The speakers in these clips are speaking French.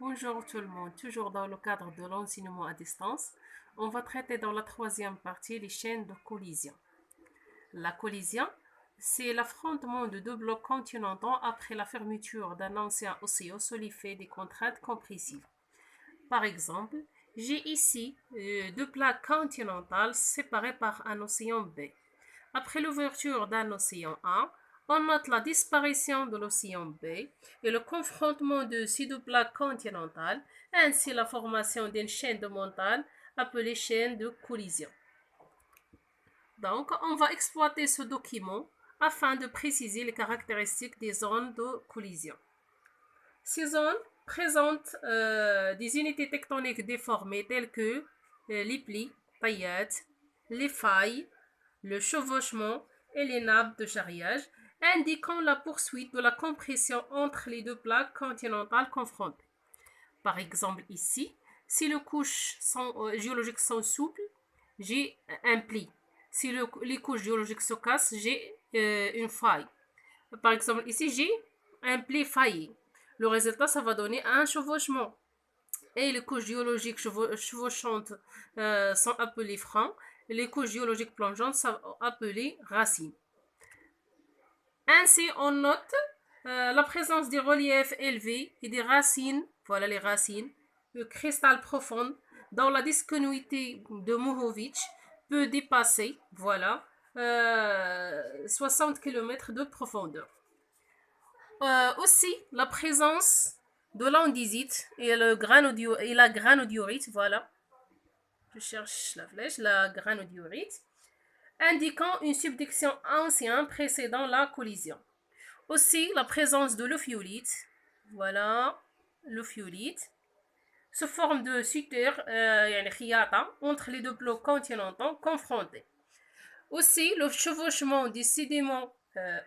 Bonjour tout le monde, toujours dans le cadre de l'enseignement à distance, on va traiter dans la troisième partie les chaînes de collision. La collision, c'est l'affrontement de deux blocs continentaux après la fermeture d'un ancien océan sous l'effet des contraintes compressives. Par exemple, j'ai ici deux plaques continentales séparées par un océan B. Après l'ouverture d'un océan A, on note la disparition de l'océan B et le confrontement de ces deux plaques continentales, ainsi la formation d'une chaîne de montagnes appelée chaîne de collision. Donc, on va exploiter ce document afin de préciser les caractéristiques des zones de collision. Ces zones présentent des unités tectoniques déformées telles que les plis, paillettes, les failles, le chevauchement et les nappes de jarriage, indiquant la poursuite de la compression entre les deux plaques continentales confrontées. Par exemple ici, si les couches géologiques sont souples, j'ai un pli. Si les couches géologiques se cassent, j'ai une faille. Par exemple ici, j'ai un pli failli. Le résultat, ça va donner un chevauchement. Et les couches géologiques chevauchantes sont appelées freins. Les couches géologiques plongeantes sont appelées racines. Ainsi, on note la présence des reliefs élevés et des racines, voilà les racines, le cristal profond dans la discontinuité de Mohovitch peut dépasser, voilà, 60 km de profondeur. Aussi, la présence de l'andésite et la granodiorite, voilà, je cherche la flèche, la granodiorite, indiquant une subduction ancienne précédant la collision. Aussi, la présence de l'ophiolite, voilà, l'ophiolite, sous forme de suture entre les deux blocs continentaux confrontés. Aussi, le chevauchement des sédiments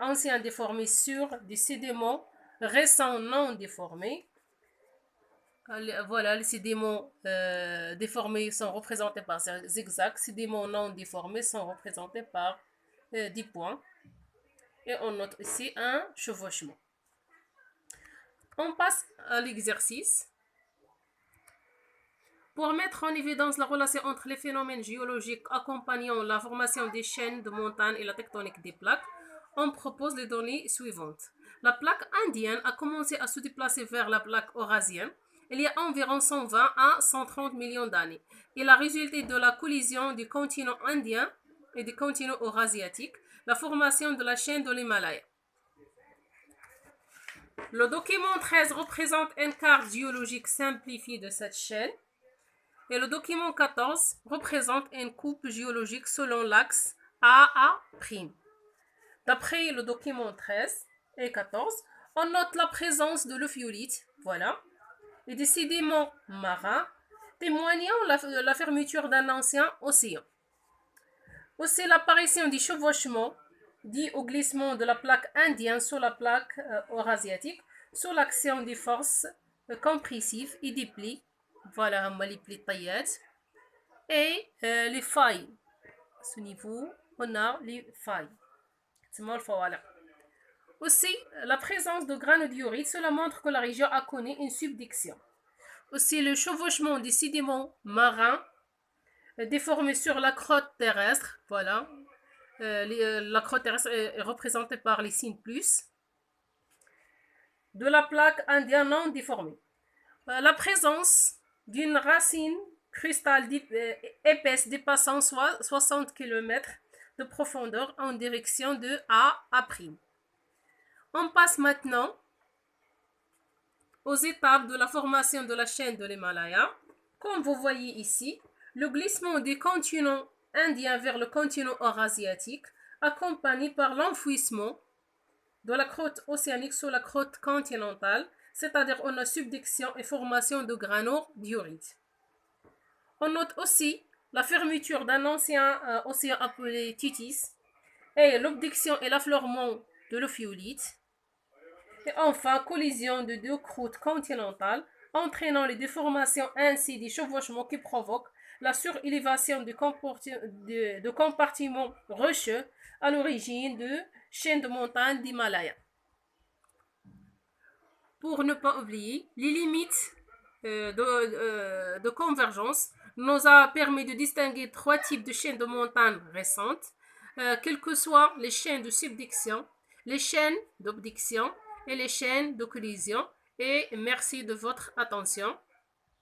anciens déformés sur des sédiments récents non déformés. Voilà, les sédiments déformés sont représentés par zigzags, sédiments non déformés sont représentés par 10 points. Et on note ici un chevauchement. On passe à l'exercice. Pour mettre en évidence la relation entre les phénomènes géologiques accompagnant la formation des chaînes de montagnes et la tectonique des plaques, on propose les données suivantes. La plaque indienne a commencé à se déplacer vers la plaque eurasienne il y a environ 120 à 130 millions d'années. Il a résulté de la collision du continent indien et du continent eurasiatique, la formation de la chaîne de l'Himalaya. Le document 13 représente une carte géologique simplifiée de cette chaîne. Et le document 14 représente une coupe géologique selon l'axe AA'. D'après le document 13 et 14, on note la présence de l'ophiolite, voilà, et des sédiments marins témoignant la fermeture d'un ancien océan. Aussi l'apparition du chevauchement dit au glissement de la plaque indienne sur la plaque eurasiatique sous l'action des forces compressives et des plis. Voilà, les plis paillettes. Et les failles. À ce niveau, on a les failles. Voilà. Aussi, la présence de granodiorite, cela montre que la région a connu une subduction. Aussi, le chevauchement des sédiments marins déformés sur la crotte terrestre. Voilà. La crotte terrestre est représentée par les signes plus de la plaque indienne non déformée. La présence d'une racine cristal épaisse dépassant 60 km de profondeur en direction de A'. On passe maintenant aux étapes de la formation de la chaîne de l'Himalaya. Comme vous voyez ici, le glissement du continent indien vers le continent eurasiatique, accompagné par l'enfouissement de la croûte océanique sur la croûte continentale, c'est-à-dire on a subduction et formation de granodiorite. On note aussi la fermeture d'un ancien océan appelé Titis et l'obduction et l'affleurement de l'ophiolite. Et enfin, compression de deux croûtes continentales entraînant les déformations ainsi des chevauchements qui provoquent la surélévation de compartiments rocheux à l'origine de chaînes de montagnes d'Himalaya. Pour ne pas oublier les limites de convergence nous a permis de distinguer trois types de chaînes de montagne récentes, quelles que soient les chaînes de subduction, les chaînes d'abduction et les chaînes de collision. Et merci de votre attention.